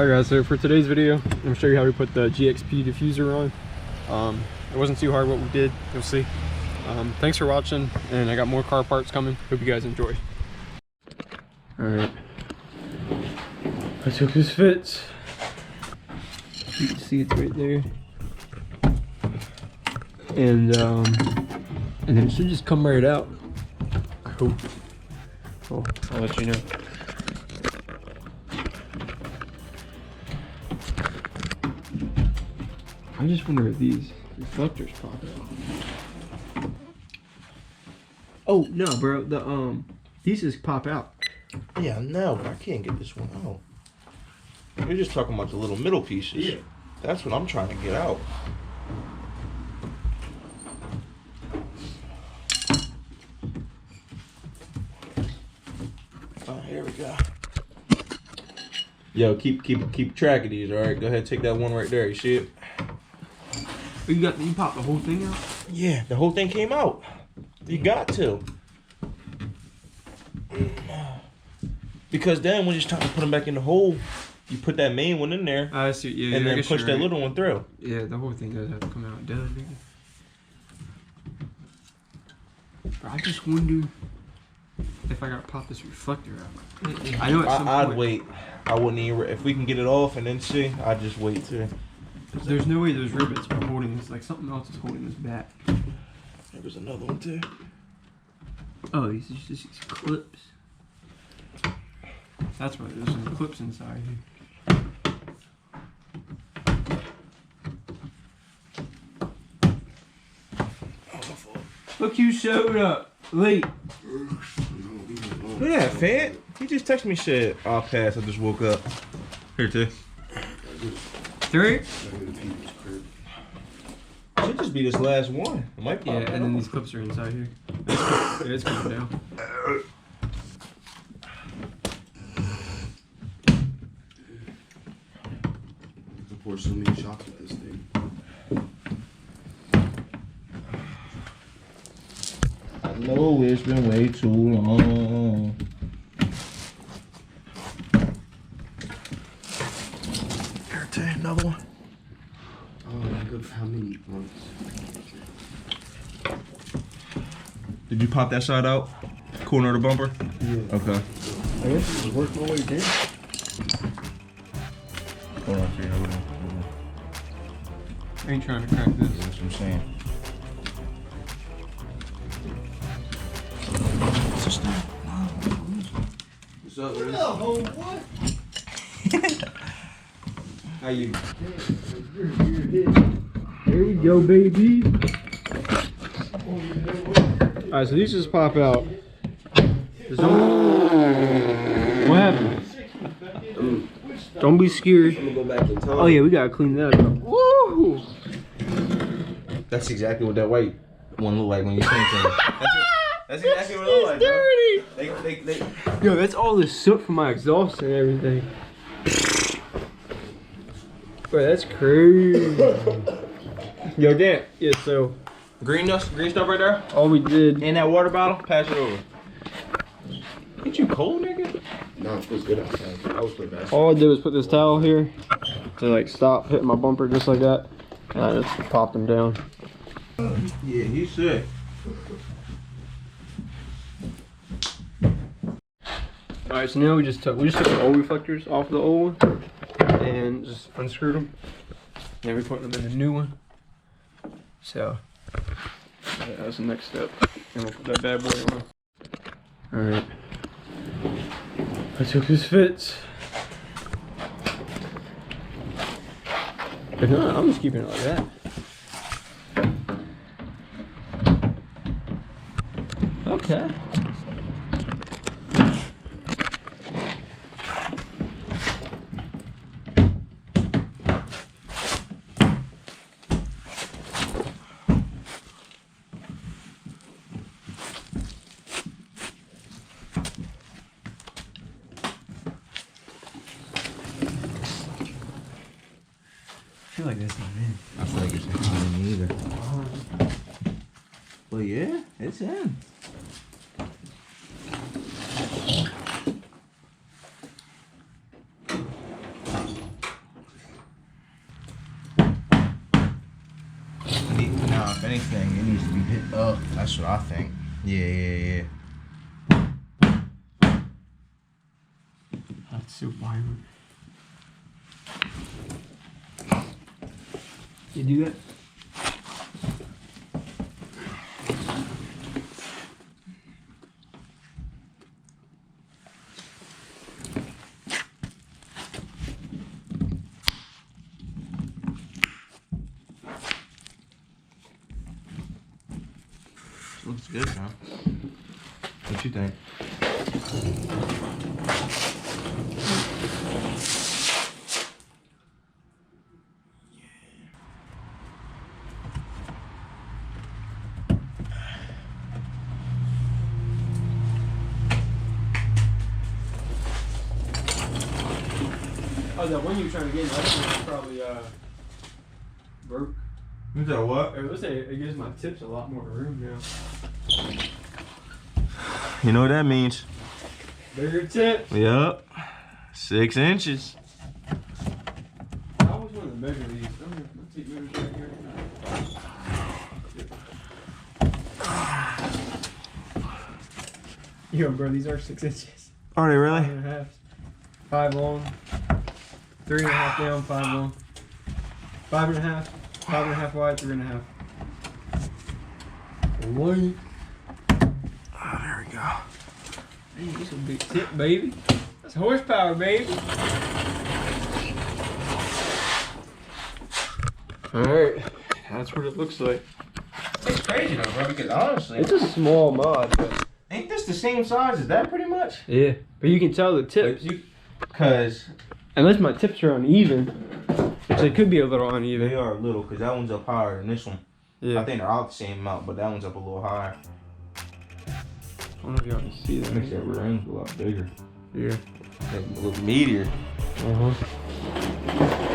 Alright guys, so for today's video, I'm going to show you how we put the GXP diffuser on. It wasn't too hard what we did, you'll see. Thanks for watching, and I got more car parts coming. Hope you guys enjoy. Alright. Let's hope this fits. You can see it's right there. And then it should just come right out. I hope. Oh, I'll let you know. I just wonder if these reflectors pop out. Oh no, bro, these just pop out. Yeah, no, but I can't get this one out. You're just talking about the little middle pieces. Yeah. That's what I'm trying to get out. Oh, here we go. Yo, keep track of these, all right? Go ahead, take that one right there. You see it? You popped the whole thing out? Yeah, the whole thing came out. You got to. Because then when it's time to put them back in the hole, you put that main one in there. I see, yeah. And then push that little one through. Yeah, the whole thing does have to come out. Duh, nigga. I just wonder if I gotta pop this reflector out. I know at some point. I'd wait. I wouldn't even, if we can get it off and then see, I'd just wait too. There's no way those rivets are holding this, like something else is holding this back. There was another one too. Oh, these are just these clips. That's why there's some clips inside here. Look who showed up late. Look at that, Fant. He just texted me shit. I'll pass. I just woke up. Here, too. 3? Should just be this last one. It might pop yeah, out. and then these clips are inside here. It's coming down. Pour so many shots with this thing. I know it's been way too long. Here, take another one. Oh, good. How many months? Did you pop that side out? Corner of the bumper? Yeah. Okay. I guess it was working my way down. Hold on, see, hold on. I ain't trying to crack this. That's what I'm saying. What's up, man? What? How you? There we go, baby. Alright, so these just pop out. What happened? Don't be scared. I'm gonna go back in time. Oh yeah, we gotta clean that up. Woo! That's exactly what that white one looked like when you sent it. That's exactly what it looked like, Dirty. bro. Yo, that's all the soot from my exhaust and everything. Bro, that's crazy. Yo, Dan. Yeah, so Green stuff right there. all we did. In that water bottle, pass it over. Ain't you cold, nigga? No, it feels good outside. I was playing basketball. All I did was put this towel here to like stop hitting my bumper just like that, and I just popped them down. Yeah, he's sick. All right, so now we just took the old reflectors off the old one and just unscrewed them. And we're putting them in a new one. So yeah, that's the next step, and we'll put that bad boy on. All right. Let's hope this fits. If not, I'm just keeping it like that. Okay. I feel like that's not in. I feel like it's not in either. Well, yeah, it's in. anything, it needs to be hit up. That's what I think. Yeah. That's so violent. You do that? Looks good, huh? What you think? Oh, that one you were trying to get in, that one probably broke. You said what? Or let's say it gives my tips a lot more room now. You know what that means? Bigger tip. Yep. 6 inches. I always wanted to measure these. Let's take measures right here. Yo, bro, these are 6 inches. Are they really? 5.5. 5 long. 3.5 down, 5 long. 5.5. 5.5 wide, 3.5. Wait. Oh, there we go. Man, this is a big tip, baby. That's horsepower, baby. Alright, that's what it looks like. It's crazy though, bro, because honestly, It's a small mod, but ain't this the same size as that pretty much? yeah. But you can tell the tips. Because Unless my tips are uneven, which they could be a little they uneven. are a little, because that one's up higher than this one. Yeah. I think they're all the same amount, but that one's up a little higher. I don't know if y'all can see that. Makes that rear end a lot bigger. Yeah. A little meatier. Uh-huh.